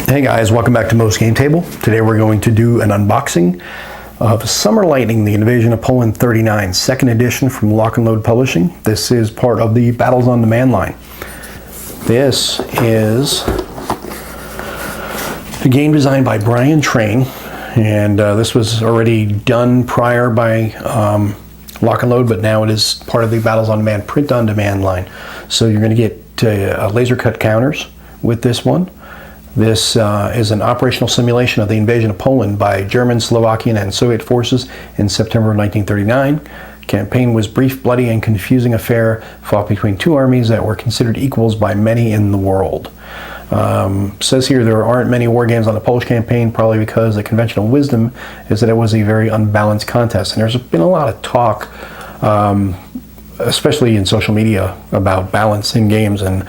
Hey guys, welcome back to Most Game Table. Today we're going to do an unboxing of Summer Lightning, the Invasion of Poland 39, second edition from Lock and Load Publishing. This is part of the Battles on Demand line. This is a game designed by Brian Train, and this was already done prior by Lock and Load, but now it is part of the Battles on Demand print on demand line. So you're going to get laser cut counters with this one. This is an operational simulation of the invasion of Poland by German, Slovakian, and Soviet forces in September of 1939. The campaign was a brief, bloody, and confusing affair fought between two armies that were considered equals by many in the world. Says here there aren't many war games on the Polish campaign, probably because the conventional wisdom is that it was a very unbalanced contest. And there's been a lot of talk, especially in social media, about balance in games, and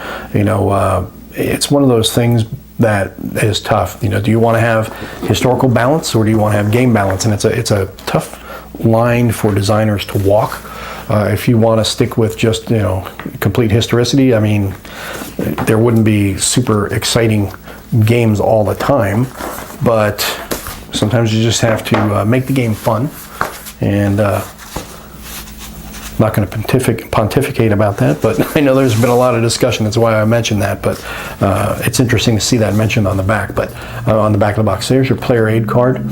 it's one of those things that is tough. Do you want to have historical balance or do you want to have game balance? And it's a tough line for designers to walk. If you want to stick with just complete historicity, I mean, there wouldn't be super exciting games all the time, but sometimes you just have to make the game fun. And I'm not going to pontificate about that, but I know there's been a lot of discussion. That's why I mentioned that, but it's interesting to see that mentioned on the back. But on the back of the box, there's your player aid card.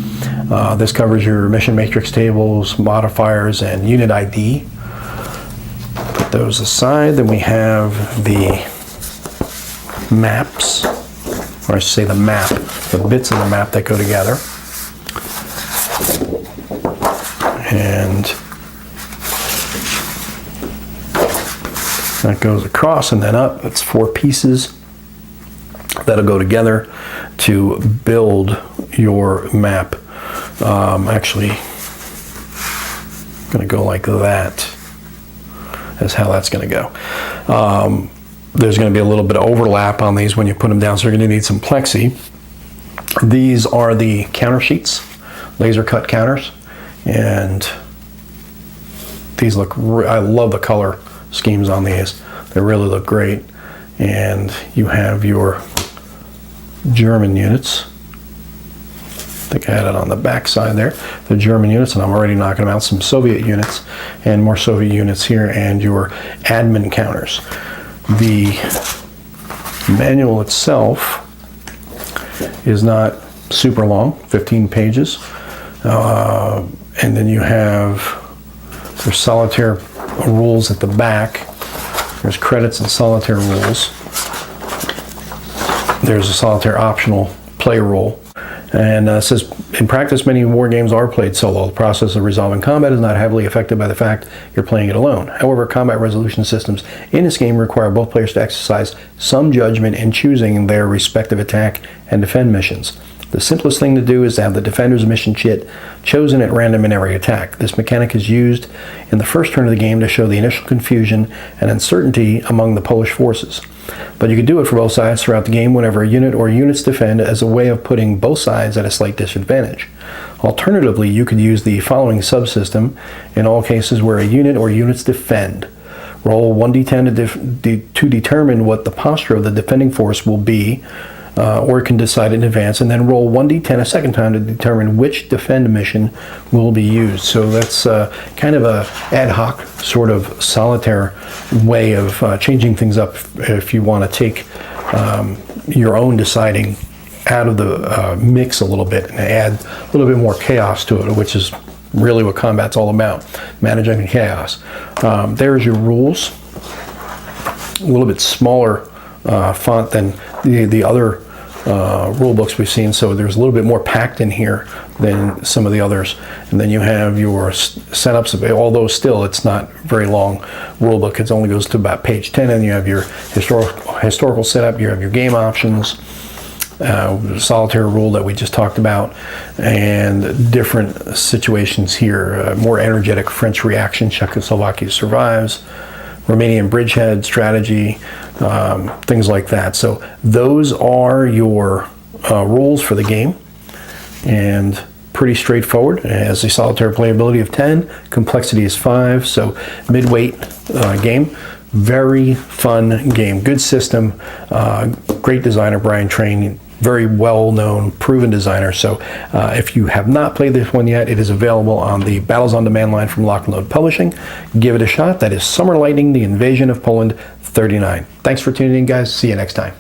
This covers your mission matrix tables, modifiers, and unit ID. Put those aside. Then we have the maps, or I should say the map, the bits of the map that go together. And that goes across and then up. It's 4 pieces that'll go together to build your map. Actually, I'm going to go like that. That's how that's going to go. There's going to be a little bit of overlap on these when you put them down, so you're going to need some plexi. These are the counter sheets, laser cut counters, and these look, I love the color schemes on these. They really look great. And you have your German units. I think I had it on the back side there. The German units, and I'm already knocking them out. Some Soviet units and more Soviet units here, and your admin counters. The manual itself is not super long, 15 pages. And then you have your solitaire rules at the back. There's credits and solitaire rules. There's a solitaire optional play rule. And it says, in practice, many war games are played solo. The process of resolving combat is not heavily affected by the fact you're playing it alone. However, combat resolution systems in this game require both players to exercise some judgment in choosing their respective attack and defend missions. The simplest thing to do is to have the defender's mission kit chosen at random in every attack. This mechanic is used in the first turn of the game to show the initial confusion and uncertainty among the Polish forces. But you can do it for both sides throughout the game whenever a unit or units defend, as a way of putting both sides at a slight disadvantage. Alternatively, you could use the following subsystem in all cases where a unit or units defend. Roll 1d10 to determine what the posture of the defending force will be, or it can decide in advance, and then roll 1d10 a second time to determine which defend mission will be used. So that's kind of a ad hoc sort of solitaire way of changing things up if you want to take your own deciding out of the mix a little bit and add a little bit more chaos to it, which is really what combat's all about, managing chaos. There's your rules. A little bit smaller font than the other rule books we've seen, so there's a little bit more packed in here than some of the others. And then you have your setups, although still it's not very long rule book. It only goes to about page 10, and you have your historical setup, you have your game options, solitaire rule that we just talked about, and different situations here. More energetic French reaction, Czechoslovakia survives, Romanian bridgehead strategy, things like that. So those are your rules for the game, and pretty straightforward. It has a solitaire playability of 10, complexity is 5, so mid-weight game. Very fun game, good system, great designer Brian Train. very well-known, proven designer. So if you have not played this one yet, it is available on the Battles on Demand line from Lock and Load Publishing. Give it a shot. That is Summer Lightning, The Invasion of Poland 39. Thanks for tuning in, guys. See you next time.